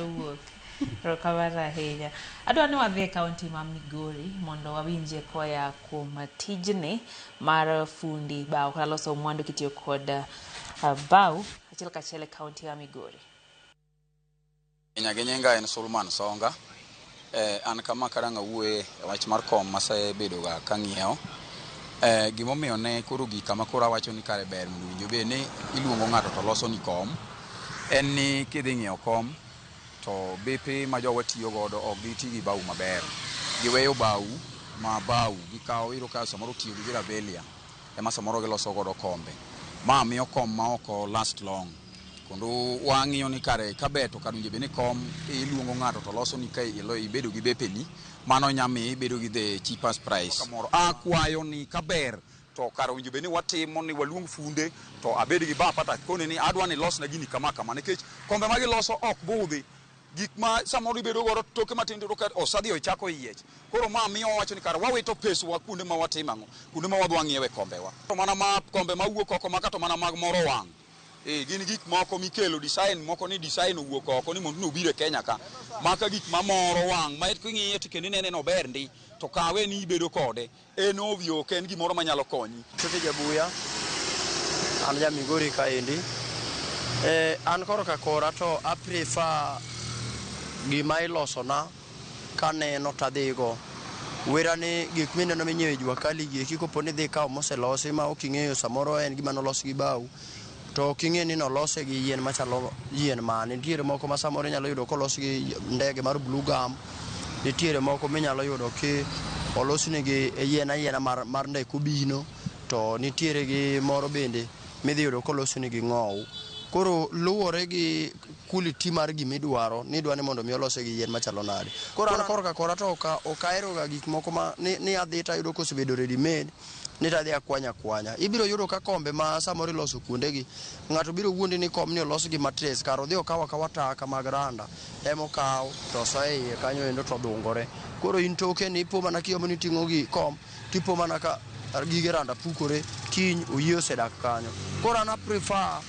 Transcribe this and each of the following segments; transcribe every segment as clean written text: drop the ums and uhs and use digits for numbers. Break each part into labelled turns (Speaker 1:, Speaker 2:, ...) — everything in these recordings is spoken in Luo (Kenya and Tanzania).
Speaker 1: Wuok rokamano ahinya. Adwa ni wadhi e kaunti ma Migori mondo wawinje koya kuom tijni mar fundi bao kata loso mwandu kitiyo kod bao achiel kachiel e kaunti ma Migori.
Speaker 2: Nyinga en Sulman Songa. An kama kadang' awuoye wach mar kom masebedoga kang'iewo. Gimomiyo ne koro gika ma koro awacho ni kare ber mondo winjo be ni iluongo ng'ato to loso ni kom. En ni kidhi ng'iewo kom to bepe ma jowa tiyo godo ok giti gi bao maber. Giweyo bao ma bao gikawo iro ka samoro tiyo gi rabelia ema samoro giloso godo kombe. Ma miyo kom ma oko last long. Kondo wang'iyo ni kare kabe to kadunje be ni kom iluongo ng'ato to loso ni kai ibedo gi bepe ni mano nyami ibedo gi the cheapest price. Kamoro akwayo ni kaber to kare winjo be ni watimo ni waluong funde to abed gi bapa ta kone ni adwa ni los na gini kama nikech kombe ma giloso ok budhi. Gik ma samoro ibedo godo toke matindo to osadhi ochako yiech. Koro ma miyo wacho ni kare wawito peswa kuonde ma watimo kuonde ma wadwa ng'iewe kombewa. To mana ma kombe ma wuok oko maka to mana mag moro wang'. Gin gik moko mikelo design moko ni design owuok oko ni mondo nobire Kenya ka maka gik ma moro wang' ma king'iye to kendo inene no ber ndi to kawe ni ibedo kode en ovyo ken gimoro manyalo konyi.
Speaker 3: Chote Jabuya an ja Migori kaendi. An koro ka kora to I prefer gima iloso na kaneno tadhigo. Wera ni gik mineno minyiewe Jua Kali gi kopo ni dhi kawo moselosi ma ok ing'eyo samoro en gima nolosi gi bao to ok ing'e ni nolose gi yien machalo yien mane. Nitiere moko ma samoro inyalo yudo kolos gi ndege mar Blue Gum. Nitiere moko minyalo yudo ki olosni gi yien mar ndege bino. To nitiere gi moro bende midhi yudo kolosni gi ng'ow. Koro luwore gi quality mar gimidwaro ni dwani mondo mi olose gi yien machalo nade. Koro an koro ka kora to ok ahero ga gik moko ma ni adhi ta yudo kosebedo ready made ni tadhi akwanya. Ibiro yudo ka kombe ma samoro iloso kuonde gi ng'ato biro wuondi ni kom ni olos gi matres karo dhi okawa taka mag randa emo kaw to so iye kanyo endo to dhungore. Koro in toke ni ipo mana kiyomo ni ting'o gi kom tipo mana ka gige randa pukore kiny oyie osedak kanyo. Koro an prefer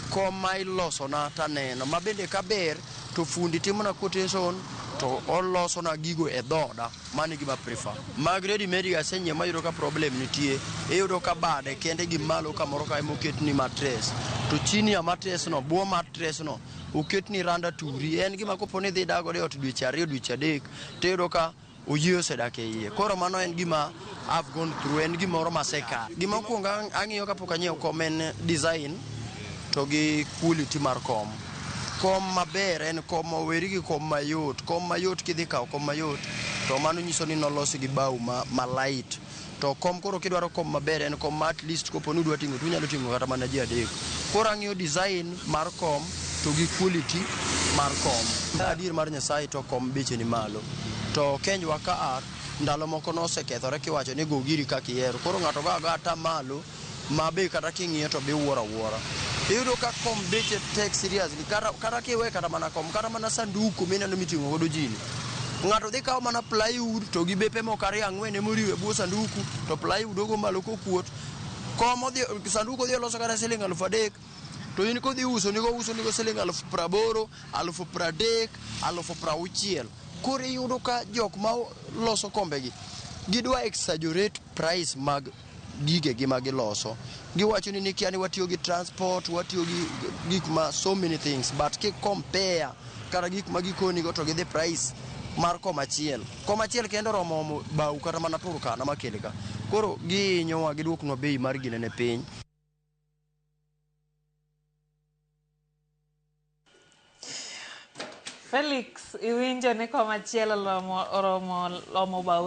Speaker 3: kom ma iloso na taneno ma bende kaber to fundi timona quotation to oloso na gigo e dhoda mani gima prefer. Mag ready made ga senyie mayudo ka problem nitie iyudo ka bade kende gi malo kamoro ka emoket ni matres to chini ya matres no buo matres no oket ni randa turi en gima kopo ni dhi dago de ot dweche 2 dweche 3 to iyudo ka oyie osedak e iye. Koro mano en gima I've gone through en gimoro maseka. Gima kuongo ang'iyo kapok anyiewo kom en design to gi quality mar kom. Kom maber en kom oweri gi kom mayot. Kom mayot kidhi kawo kom mayot to mano nyiso ni nolosi gi bao ma light. To kom koro kidwaro kom maber en kom ma at least kopo ni udwa ting'o tunyalo ting'o kata mana ji adek. Koro ang'iyo design mar kom to gi quality mar kom. Adier mar Nyasaye to kom beche ni malo. To kenjwa ka ndalo moko nosekethore kiwacho ni go giri kaka ihero. Koro ng'ato ga ta malo ma be kata king'iyo to be wuora. Iyudo ka kom beche tek seriously kata kiwe kata mana kom kata mana sanduku mineno miting'o godo jini. Ng'ato dhi kawo mana plywood to gi bepe moko 2-4 emoriwo e bwo sanduku to plywood ogo malo kokuot. Kom sanduku odhi oloso kata siling 3,000 to in kodhi uso nigo siling 80,000, 30,000, 60,000. Koro iyudo ka jok ma loso kombe gi gidwa exaggerate price mag gige gi ma giloso. Giwacho ni kia ni watiyo gi transport, watiyo gi gik ma so many things but ki compare kata gik ma gikoni go to gi the price mar kom achiel. Kom achiel kendo romo bao kata mana Turkana makele ka. Koro gihinyowa giduoknwa bei mar ginene piny.
Speaker 1: Felix, iwinjo ni kom achiel oromo bao